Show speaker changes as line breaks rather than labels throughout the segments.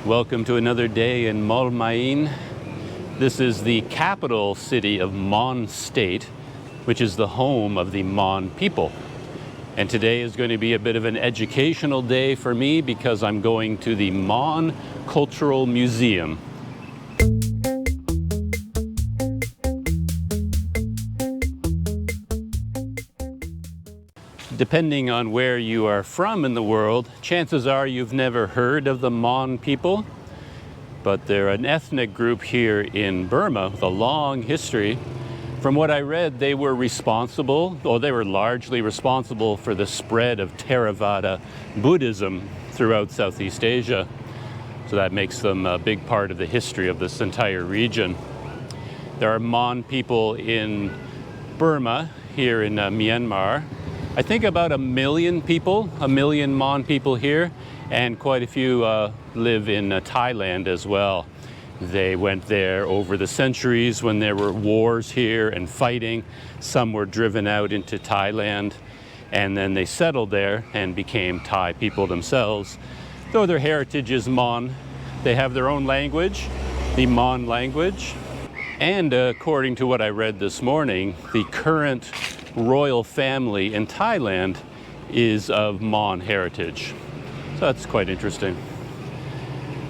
Welcome to another day in Mawlamyine. This is the capital city of Mon State, which is the home of the Mon People. And today is going to be a bit of an educational day for me because I'm going to the Mon Cultural Museum. Depending on where you are from in the world, chances are you've never heard of the Mon People, but they're an ethnic group here in Burma with a long history. From what I read, they were largely responsible for the spread of Theravada Buddhism throughout Southeast Asia. So that makes them a big part of the history of this entire region. There are Mon people in Burma, here in Myanmar. I think about 1 million Mon people here, and quite a few live in Thailand as well. They went there over the centuries when there were wars here and fighting. Some were driven out into Thailand, and then they settled there and became Thai people themselves. Though their heritage is Mon, they have their own language, the Mon language. And according to what I read this morning, the current royal family in Thailand is of Mon heritage. So that's quite interesting.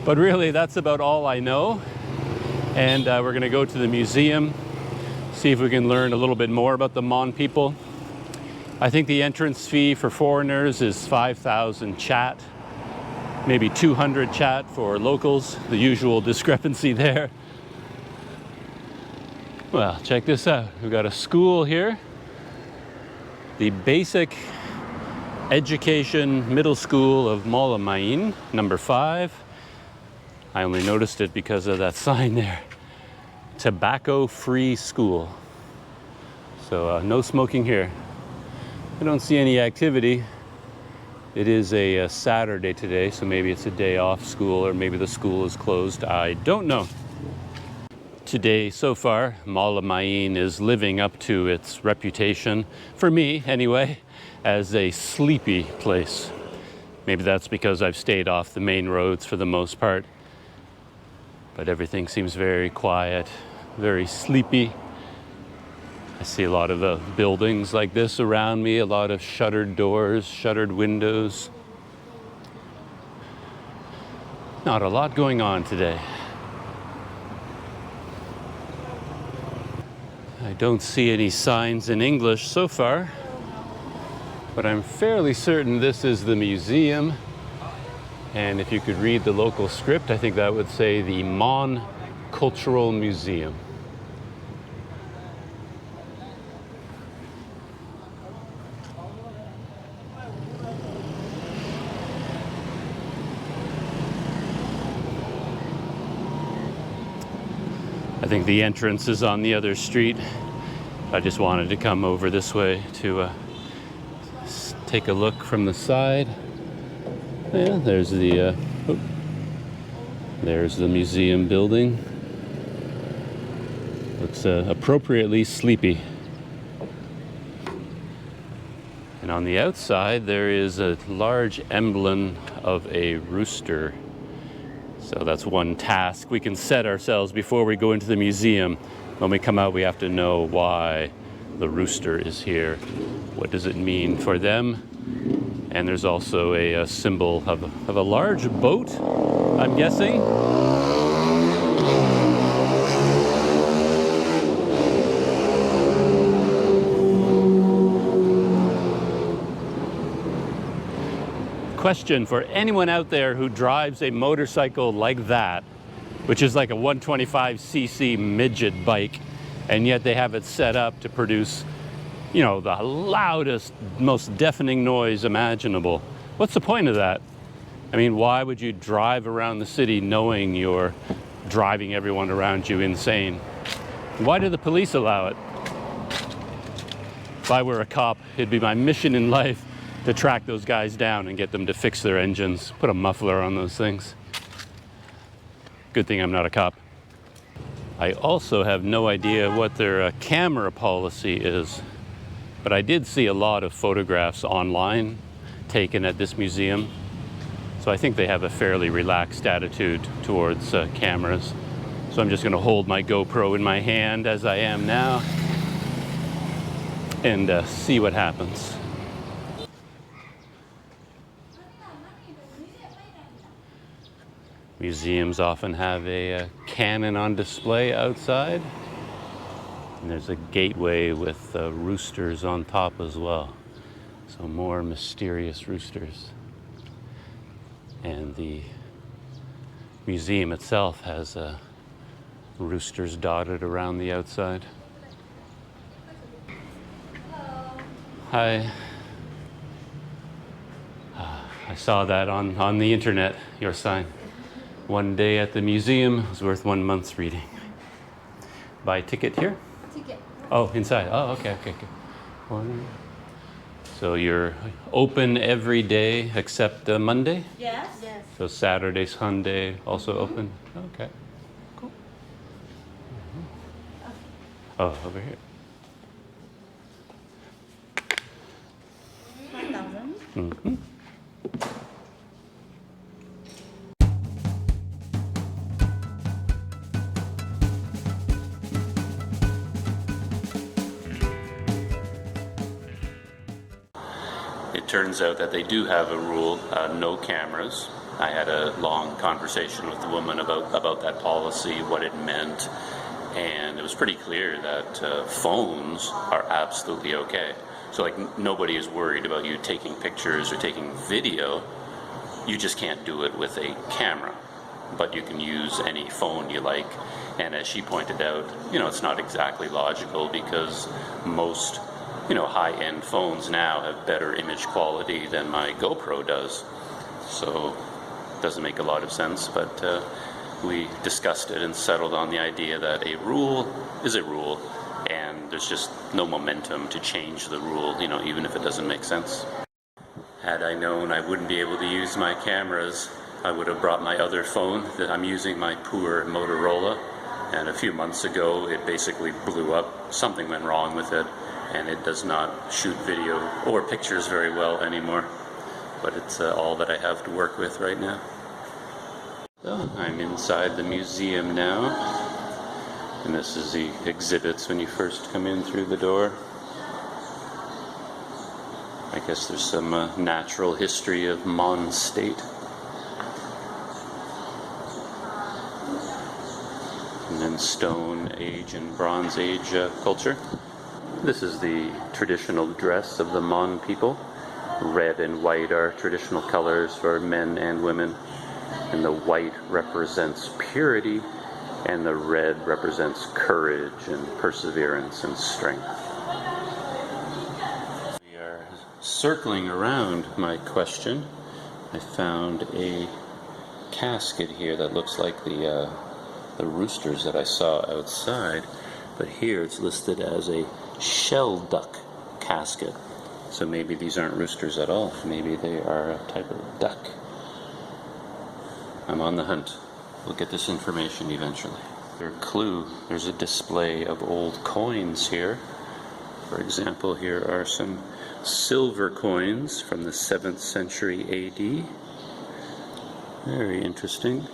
But really, that's about all I know. And we're going to go to the museum, see if we can learn a little bit more about the Mon people. I think the entrance fee for foreigners is 5,000 kyat, maybe 200 kyat for locals, the usual discrepancy there. Well, check this out. We've got a school here. The Basic Education Middle School of Mawlamyine, number 5. I only noticed it because of that sign there. Tobacco-free school. So no smoking here. I don't see any activity. It is a Saturday today, so maybe it's a day off school, or maybe the school is closed. I don't know. Today, so far, Mawlamyine is living up to its reputation, for me anyway, as a sleepy place. Maybe that's because I've stayed off the main roads for the most part. But everything seems very quiet, very sleepy. I see a lot of buildings like this around me, a lot of shuttered doors, shuttered windows. Not a lot going on today. I don't see any signs in English so far, but I'm fairly certain this is the museum. And if you could read the local script, I think that would say the Mon Cultural Museum. I think the entrance is on the other street. I just wanted to come over this way to take a look from the side. Yeah, there's the museum building. Looks appropriately sleepy. And on the outside, there is a large emblem of a rooster. So that's one task we can set ourselves before we go into the museum. When we come out, we have to know why the rooster is here. What does it mean for them? And there's also a symbol of a large boat, I'm guessing. Question for anyone out there who drives a motorcycle like that, which is like a 125cc midget bike, and yet they have it set up to produce, you know, the loudest, most deafening noise imaginable. What's the point of that? I mean, why would you drive around the city knowing you're driving everyone around you insane? Why do the police allow it? If I were a cop, it'd be my mission in life to track those guys down and get them to fix their engines, put a muffler on those things. Good thing I'm not a cop. I also have no idea what their camera policy is, but I did see a lot of photographs online taken at this museum. So I think they have a fairly relaxed attitude towards cameras. So I'm just going to hold my GoPro in my hand as I am now and see what happens. Museums often have a cannon on display outside. And there's a gateway with roosters on top as well. So more mysterious roosters. And the museum itself has roosters dotted around the outside. Hi. I saw that on the internet, your sign. One day at the museum is worth 1 month's reading. Buy a ticket here?
Ticket.
Oh, inside. Oh, okay. So you're open every day except Monday?
Yes. Yes.
So Saturday, Sunday also open? Okay, cool. Oh, over here.
1,000.
Mm-hmm. It turns out that they do have a rule, no cameras. I had a long conversation with the woman about that policy, what it meant, and it was pretty clear that phones are absolutely okay. So like nobody is worried about you taking pictures or taking video. You just can't do it with a camera, but you can use any phone you like. And as she pointed out, it's not exactly logical because most high-end phones now have better image quality than my GoPro does. So it doesn't make a lot of sense, but we discussed it and settled on the idea that a rule is a rule, and there's just no momentum to change the rule, even if it doesn't make sense. Had I known I wouldn't be able to use my cameras, I would have brought my other phone that I'm using, my poor Motorola, and a few months ago it basically blew up. Something went wrong with it, and it does not shoot video or pictures very well anymore. But it's all that I have to work with right now. So I'm inside the museum now, and this is the exhibits when you first come in through the door. I guess there's some natural history of Mon State. And then Stone Age and Bronze Age culture. This is the traditional dress of the Mon people. Red and white are traditional colors for men and women. And the white represents purity, and the red represents courage and perseverance and strength. We are circling around my question. I found a casket here that looks like the roosters that I saw outside, but here it's listed as a Shelduck casket. So maybe these aren't roosters at all. Maybe they are a type of duck. I'm on the hunt. We'll get this information eventually. For a clue, there's a display of old coins here. For example, here are some silver coins from the 7th century AD. Very interesting.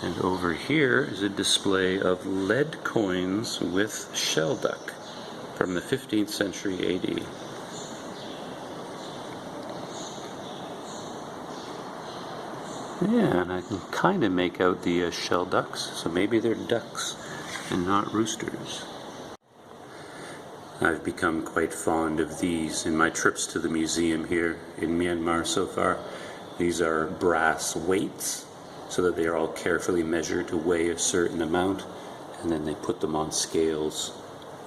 And over here is a display of lead coins with Shelduck from the 15th century AD. Yeah, and I can kind of make out the Shelducks, so maybe they're ducks and not roosters. I've become quite fond of these in my trips to the museum here in Myanmar so far. These are brass weights, so that they are all carefully measured to weigh a certain amount, and then they put them on scales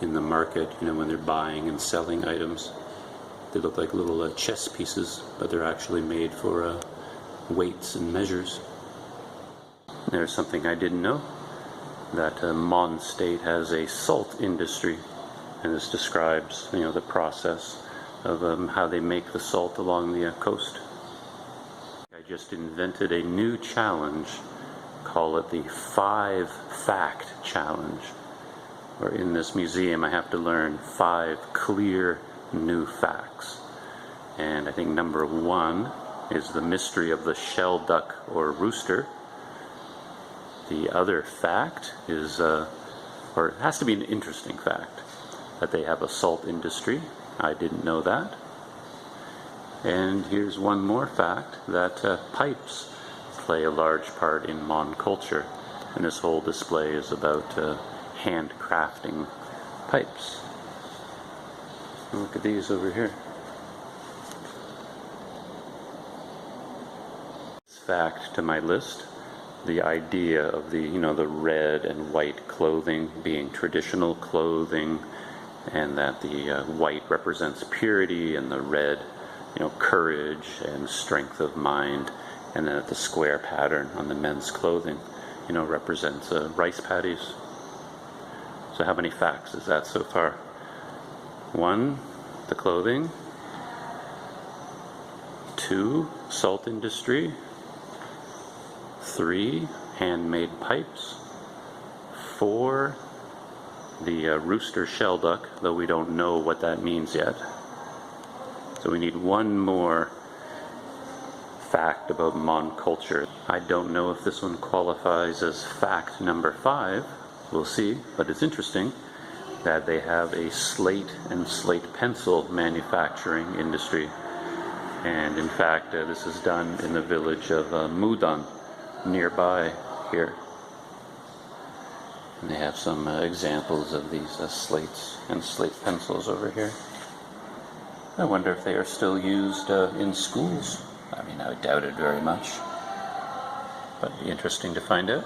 in the market, when they're buying and selling items. They look like little chess pieces, but they're actually made for weights and measures. There's something I didn't know, that Mon State has a salt industry, and this describes the process of how they make the salt along the coast. I just invented a new challenge, call it the 5 Fact Challenge, where in this museum I have to learn 5 clear new facts. And I think number 1 is the mystery of the Shelduck or Rooster. The other fact is, or it has to be an interesting fact, that they have a salt industry. I didn't know that. And here's one more fact, that pipes play a large part in Mon culture. And this whole display is about handcrafting pipes. Look at these over here. Fact to my list, the idea of the the red and white clothing being traditional clothing, and that the white represents purity and the red courage and strength of mind, and then that the square pattern on the men's clothing represents rice paddies. So how many facts is that so far? 1, the clothing. 2, salt industry. 3, handmade pipes. 4, the Rooster Shelduck, though we don't know what that means yet. So we need one more fact about Mon culture. I don't know if this one qualifies as fact number 5. We'll see, but it's interesting that they have a slate and slate pencil manufacturing industry. And in fact, this is done in the village of Mudan, nearby here. And they have some examples of these slates and slate pencils over here. I wonder if they are still used in schools. I mean, I doubt it very much, but it'd be interesting to find out.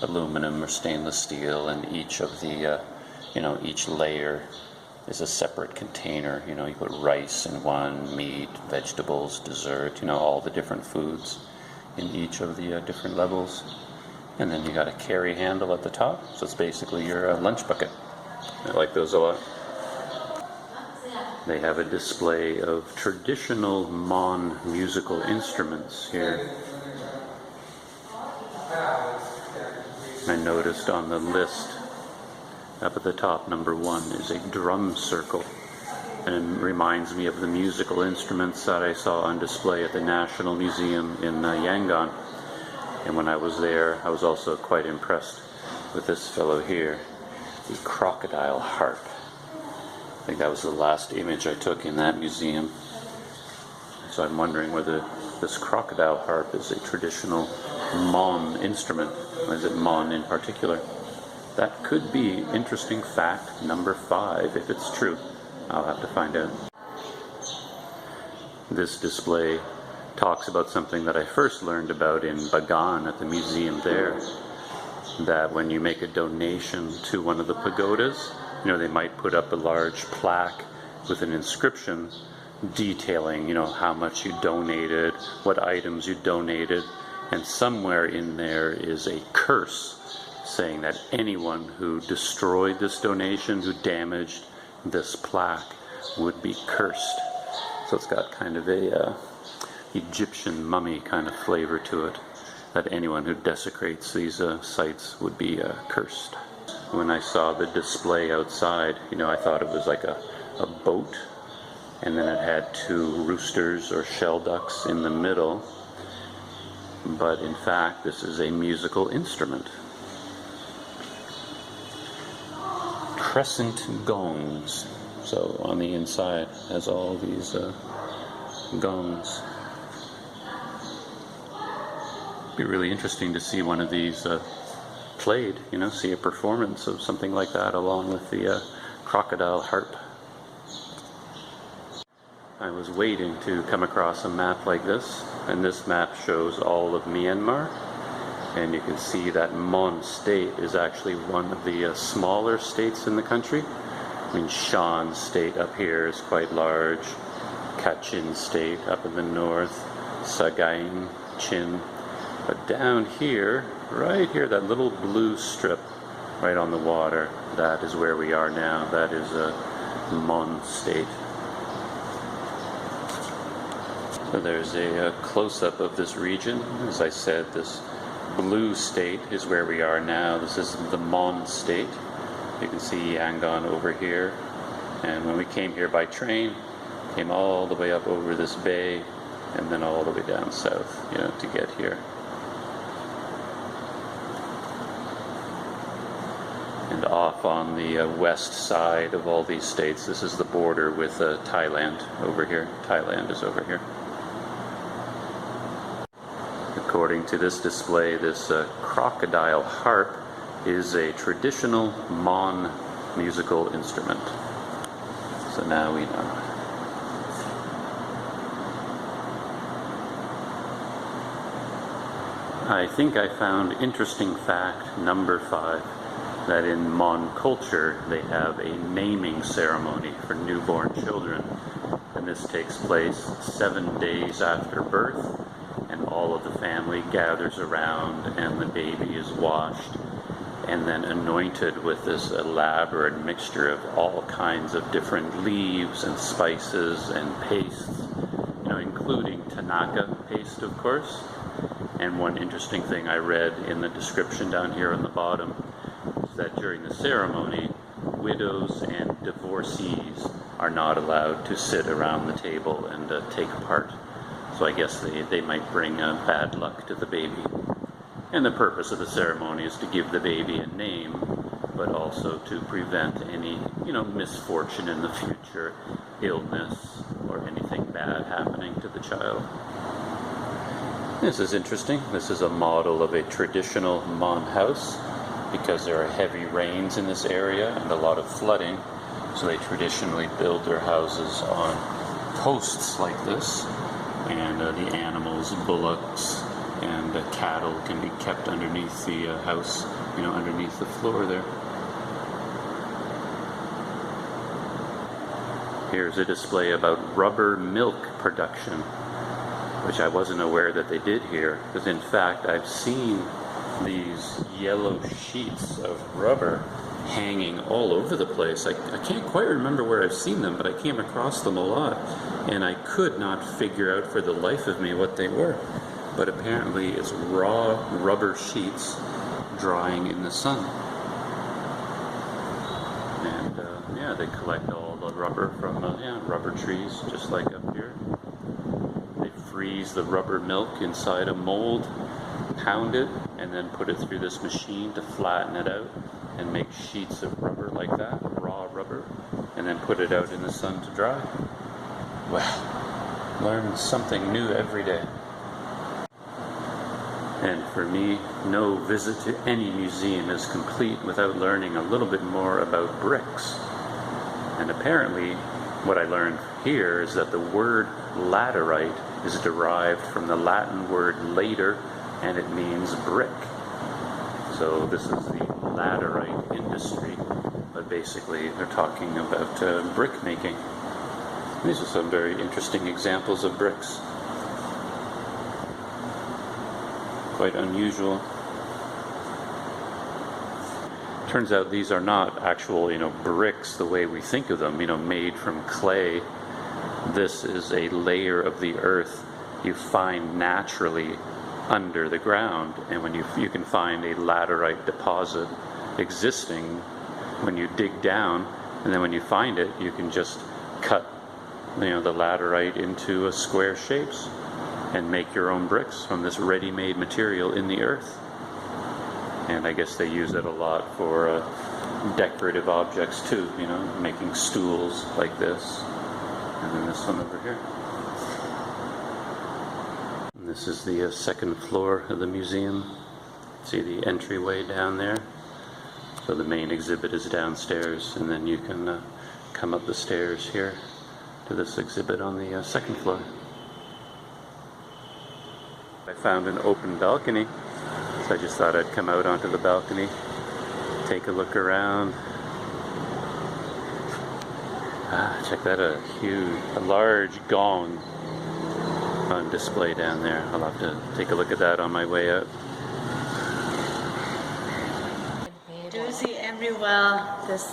Aluminum or stainless steel, and each of the, each layer is a separate container. You put rice in one, meat, vegetables, dessert, all the different foods in each of the different levels. And then you got a carry handle at the top, so it's basically your lunch bucket. I like those a lot. They have a display of traditional Mon musical instruments here. I noticed on the list up at the top, number 1 is a drum circle, and it reminds me of the musical instruments that I saw on display at the National Museum in Yangon. And when I was there, I was also quite impressed with this fellow here, the crocodile harp. I think that was the last image I took in that museum. So I'm wondering whether this crocodile harp is a traditional Mon instrument, or is it Mon in particular? That could be interesting fact number 5. If it's true, I'll have to find out. This display talks about something that I first learned about in Bagan at the museum there, that when you make a donation to one of the pagodas, they might put up a large plaque with an inscription detailing, how much you donated, what items you donated, and somewhere in there is a curse saying that anyone who destroyed this donation, who damaged this plaque, would be cursed. So it's got kind of a Egyptian mummy kind of flavor to it, that anyone who desecrates these sites would be cursed. When I saw the display outside, I thought it was like a boat, and then it had 2 roosters or shelducks in the middle. But in fact, this is a musical instrument. Crescent gongs. So on the inside has all these gongs. It'd be really interesting to see one of these played, see a performance of something like that along with the crocodile harp. I was waiting to come across a map like this, and this map shows all of Myanmar, and you can see that Mon State is actually one of the smaller states in the country. I mean, Shan State up here is quite large, Kachin State up in the north, Sagaing, Chin, but down here, right here, that little blue strip right on the water, that is where we are now. That is Mon State. So there's a close-up of this region. As I said, this blue state is where we are now. This is the Mon State. You can see Yangon over here. And when we came here by train, came all the way up over this bay and then all the way down south, you know, to get here. And off on the west side of all these states, this is the border with Thailand over here. Thailand is over here. According to this display, this crocodile harp is a traditional Mon musical instrument. So now we know. I think I found interesting fact number 5. That in Mon culture they have a naming ceremony for newborn children, and this takes place 7 days after birth, and all of the family gathers around and the baby is washed and then anointed with this elaborate mixture of all kinds of different leaves and spices and pastes, you know, including Tanaka paste, of course. And one interesting thing I read in the description down here on the bottom that during the ceremony, widows and divorcees are not allowed to sit around the table and take part. So I guess they might bring bad luck to the baby. And the purpose of the ceremony is to give the baby a name, but also to prevent any, you know, misfortune in the future, illness, or anything bad happening to the child. This is interesting. This is a model of a traditional Mon house, because there are heavy rains in this area and a lot of flooding, so they traditionally build their houses on posts like this, and the animals, bullocks and cattle can be kept underneath the house, you know, underneath the floor there. Here's a display about rubber milk production, which I wasn't aware that they did here, because in fact I've seen these yellow sheets of rubber hanging all over the place. I can't quite remember where I've seen them, but I came across them a lot, and I could not figure out for the life of me what they were. But apparently it's raw rubber sheets drying in the sun. And yeah, they collect all the rubber from rubber trees, just like up here. They freeze the rubber milk inside a mold, pound it, and then put it through this machine to flatten it out and make sheets of rubber like that, raw rubber, and then put it out in the sun to dry. Well, learn something new every day. And for me, no visit to any museum is complete without learning a little bit more about bricks. And apparently, what I learned here is that the word laterite is derived from the Latin word later, and it means brick. So this is the laterite industry, but basically they're talking about brick making. These are some very interesting examples of bricks. Quite unusual. Turns out these are not actual, bricks the way we think of them, made from clay. This is a layer of the earth you find naturally under the ground, and when you can find a laterite deposit existing when you dig down, and then when you find it, you can just cut the laterite into square shapes and make your own bricks from this ready-made material in the earth. And I guess they use it a lot for decorative objects too, making stools like this, and then this one over here. And this is the second floor of the museum. See the entryway down there? So the main exhibit is downstairs, and then you can come up the stairs here to this exhibit on the second floor. I found an open balcony, so I just thought I'd come out onto the balcony, take a look around. Check that out, a large gong on display down there. I'll have to take a look at that on my way out.
Do you see everywhere this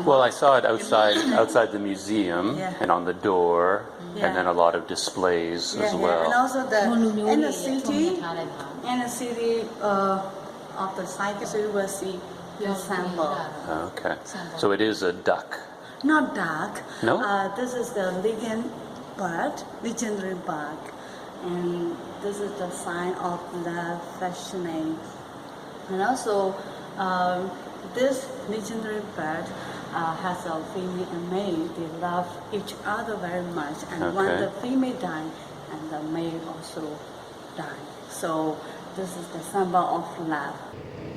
Well, I saw it outside the museum,
Yeah.
and on the door,
Yeah.
and then a lot of displays as
and
well.
also in the city of the site, so you will see the sample.
Okay, so it is a duck.
Not dark.
No?
This is the legendary bird, and this is the sign of the fashioning. And also, this legendary bird has a female and male. They love each other very much, and when the female dies, and the male also dies. So this is the symbol of love.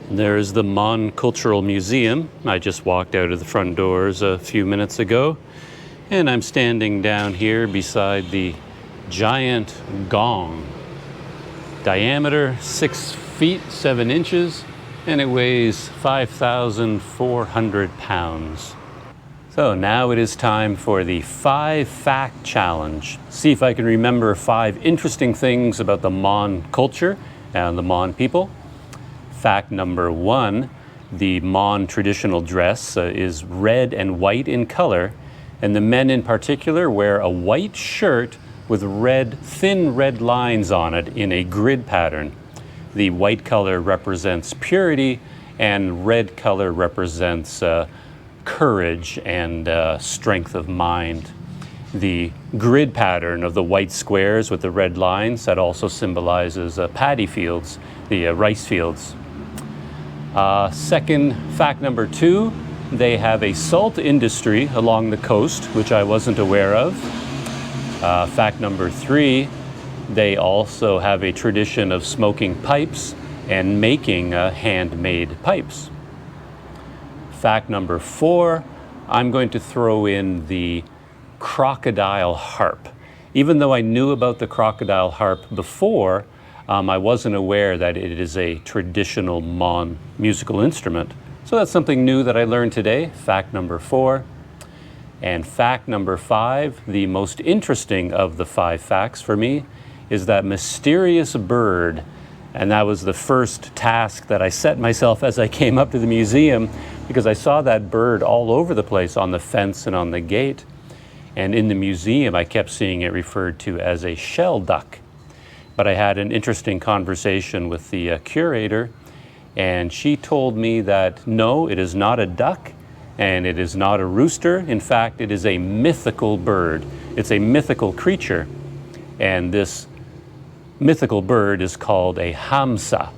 There's the Mon Cultural Museum. I just walked out of the front doors a few minutes ago, and I'm standing down here beside the giant gong. Diameter 6 feet 7 inches, and it weighs 5,400 pounds. So now it is time for the 5 fact challenge. See if I can remember 5 interesting things about the Mon culture and the Mon people. Fact number 1, the Mon traditional dress is red and white in color, and the men in particular wear a white shirt with thin red lines on it in a grid pattern. The white color represents purity, and red color represents courage and strength of mind. The grid pattern of the white squares with the red lines, that also symbolizes paddy fields, the rice fields. Second, fact number 2, they have a salt industry along the coast, which I wasn't aware of. Fact number 3, they also have a tradition of smoking pipes and making handmade pipes. Fact number 4, I'm going to throw in the crocodile harp. Even though I knew about the crocodile harp before, I wasn't aware that it is a traditional Mon musical instrument. So that's something new that I learned today, fact number 4. And fact number 5, the most interesting of the 5 facts for me, is that mysterious bird. And that was the first task that I set myself as I came up to the museum, because I saw that bird all over the place on the fence and on the gate. And in the museum, I kept seeing it referred to as a Shelduck. But I had an interesting conversation with the curator, and she told me that no, it is not a duck, and it is not a rooster. In fact, it is a mythical bird. It's a mythical creature, and this mythical bird is called a hamsa.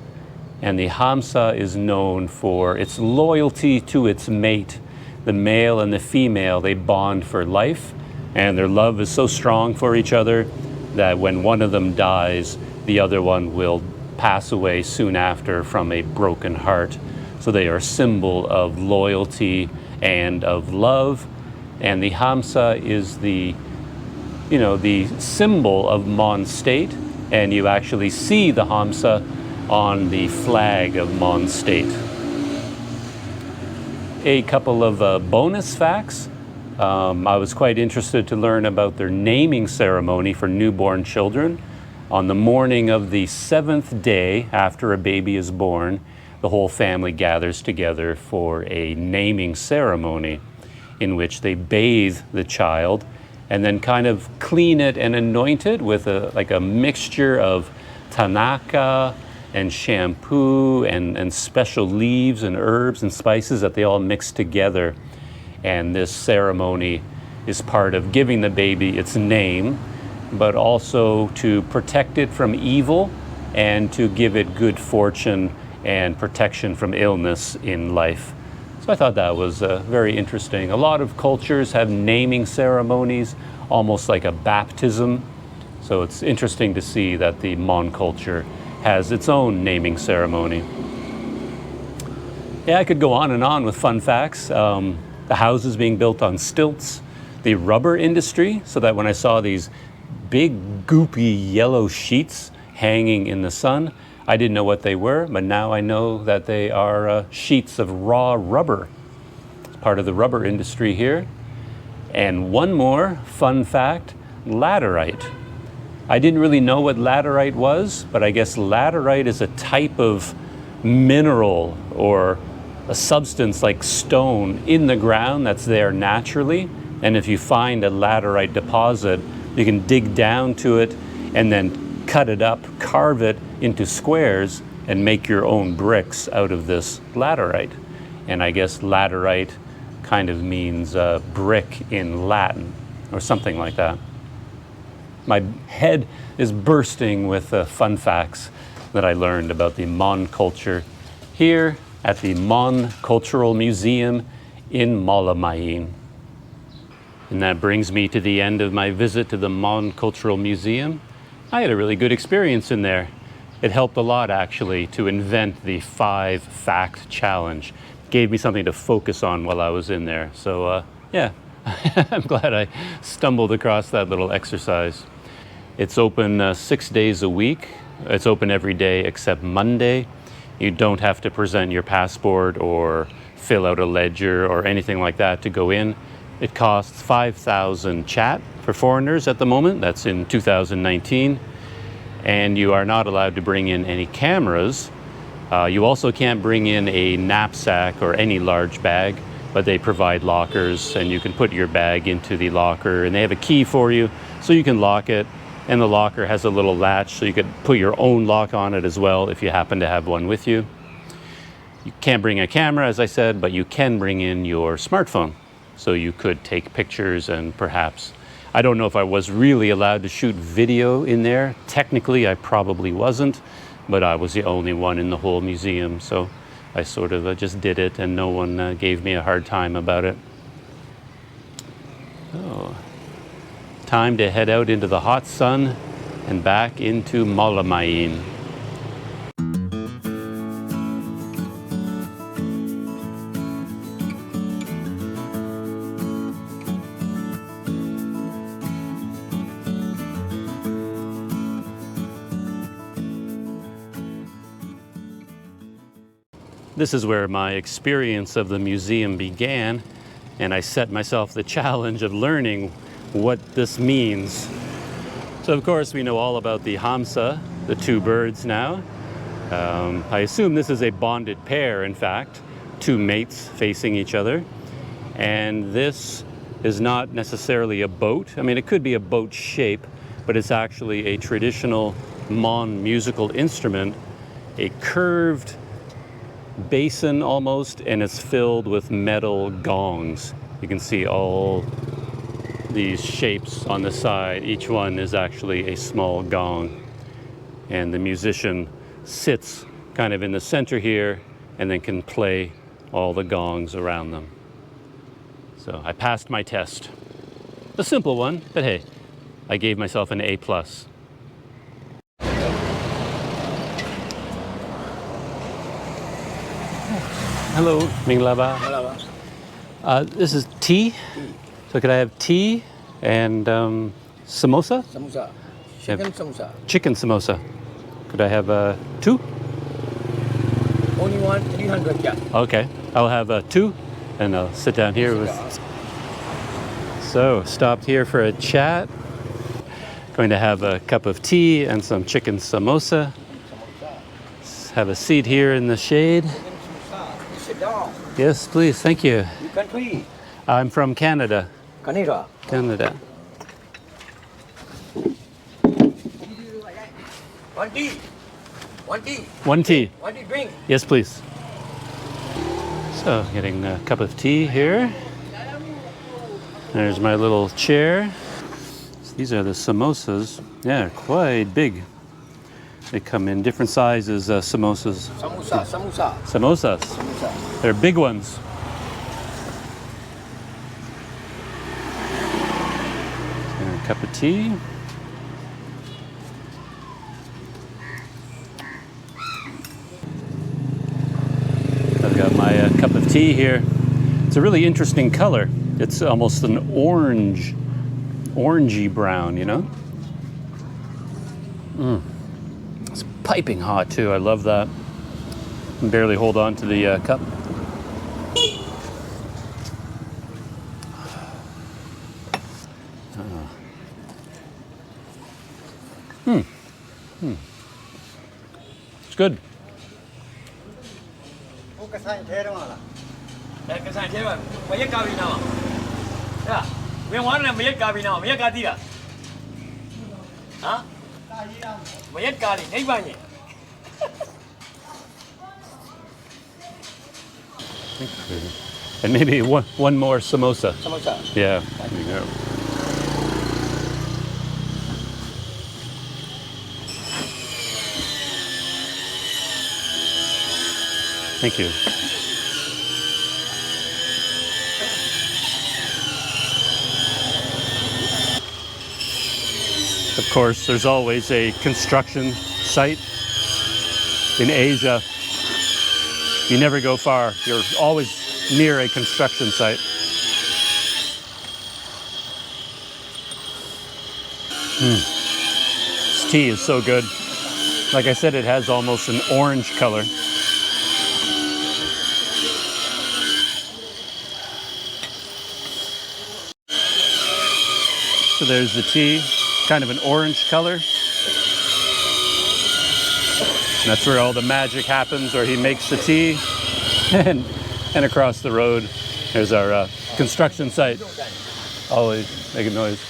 And the hamsa is known for its loyalty to its mate. The male and the female, they bond for life, and their love is so strong for each other that when one of them dies, the other one will pass away soon after from a broken heart. So they are a symbol of loyalty and of love. And the hamsa is the symbol of Mon State, and you actually see the hamsa on the flag of Mon State. A couple of bonus facts. I was quite interested to learn about their naming ceremony for newborn children. On the morning of the 7th day after a baby is born, the whole family gathers together for a naming ceremony in which they bathe the child and then kind of clean it and anoint it with a mixture of tanaka and shampoo and special leaves and herbs and spices that they all mix together. And this ceremony is part of giving the baby its name, but also to protect it from evil and to give it good fortune and protection from illness in life. So I thought that was very interesting. A lot of cultures have naming ceremonies, almost like a baptism. So it's interesting to see that the Mon culture has its own naming ceremony. Yeah, I could go on and on with fun facts. The houses being built on stilts, the rubber industry, so that when I saw these big goopy yellow sheets hanging in the sun, I didn't know what they were, but now I know that they are sheets of raw rubber. It's part of the rubber industry here. And one more fun fact, laterite. I didn't really know what laterite was, but I guess laterite is a type of mineral or a substance like stone in the ground that's there naturally. And if you find a laterite deposit, you can dig down to it and then cut it up, carve it into squares, and make your own bricks out of this laterite. And I guess laterite kind of means brick in Latin or something like that. my head is bursting with fun facts that I learned about the Mon culture here at the Mon Cultural Museum in Mawlamyine. And that brings me to the end of my visit to the Mon Cultural Museum. I had a really good experience in there. It helped a lot, actually, to invent the 5-fact challenge. Gave me something to focus on while I was in there. So, yeah, I'm glad I stumbled across that little exercise. It's open 6 days a week. It's open every day except Monday. You don't have to present your passport or fill out a ledger or anything like that to go in. It costs 5,000 kyat for foreigners at the moment. That's in 2019. And you are not allowed to bring in any cameras. You also can't bring in a knapsack or any large bag, but they provide lockers and you can put your bag into the locker and they have a key for you so you can lock it. And the locker has a little latch so you could put your own lock on it as well if you happen to have one with you. You can't bring a camera, as I said, but you can bring in your smartphone. So you could take pictures and perhaps, I don't know if I was really allowed to shoot video in there. Technically, I probably wasn't, but I was the only one in the whole museum. So I sort of just did it and no one gave me a hard time about it. Oh. Time to head out into the hot sun and back into Mawlamyine. This is where my experience of the museum began, and I set myself the challenge of learning what this means. So of course we know all about the Hamsa, the two birds now. I assume this is a bonded pair, in fact, two mates facing each other. And this is not necessarily a boat. I mean, it could be a boat shape, but it's actually a traditional Mon musical instrument, a curved basin almost, and it's filled with metal gongs. You can see all these shapes on the side. Each one is actually a small gong. And the musician sits kind of in the center here and then can play all the gongs around them. So I passed my test. A simple one, but hey, I gave myself an A+. Hello, Minglaba.
Hello.
This is tea. So could I have tea and samosa?
Samosa. Chicken samosa.
Chicken samosa. Could I have 2?
Only one, 300 kyat.
Okay, I'll have 2 and I'll sit down here with... So, stopped here for a chat. Going to have a cup of tea and some chicken samosa. Have a seat here in the shade.
Sit down.
Yes, please, thank you.
You country?
I'm from Canada.
Canada.
Canada.
One tea. One tea.
One tea.
One tea drink.
Yes, please. So, getting a cup of tea here. There's my little chair. These are the samosas. Yeah, quite big. They come in different sizes, samosas.
Samosa. Samosa.
Samosas.
Samosa.
They're big ones. And a cup of tea. I've got my cup of tea here. It's a really interesting color. It's almost an orangey brown, you know? It's piping hot too. I love that. I can barely hold on to the cup. It's good. And maybe one more samosa.
Samosa.
Yeah. There you go. Thank you. Of course, there's always a construction site. In Asia, you never go far. You're always near a construction site. This tea is so good. Like I said, it has almost an orange color. So there's the tea, kind of an orange color. And that's where all the magic happens, where he makes the tea. And across the road, there's our construction site. Always making noise.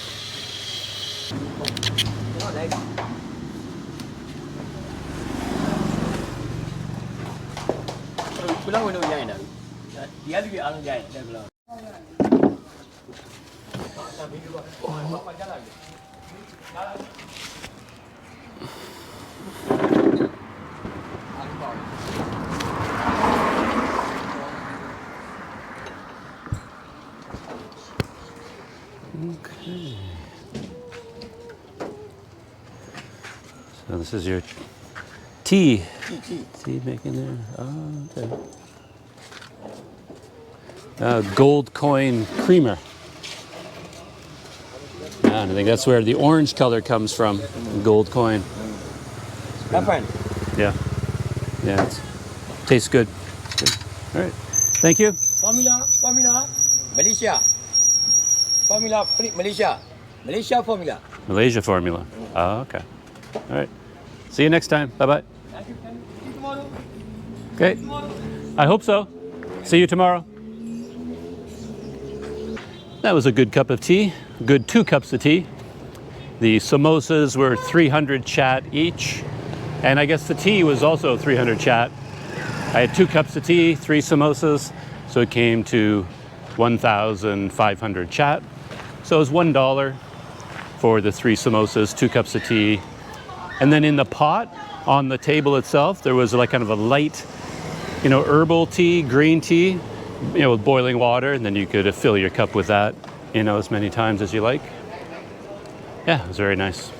Okay. So this is your tea. Tea making there. Oh, okay. Gold coin creamer. Yeah, and I think that's where the orange color comes from. Gold coin. Yeah. Yeah. Tastes good. It's good. All right. Thank you.
Formula, Malaysia. Formula, Malaysia. Malaysia formula.
Malaysia formula. Oh, okay. All right. See you next time. Bye-bye. Okay. I hope so. See you tomorrow. That was a good cup of tea. Good 2 cups of tea. The samosas were 300 chat each. And I guess the tea was also 300 chat. I had 2 cups of tea, 3 samosas. So it came to 1,500 chat. So it was $1 for the 3 samosas, 2 cups of tea. And then in the pot on the table itself, there was like kind of a light, herbal tea, green tea, with boiling water. And then you could fill your cup with that, as many times as you like. Yeah, it was very nice.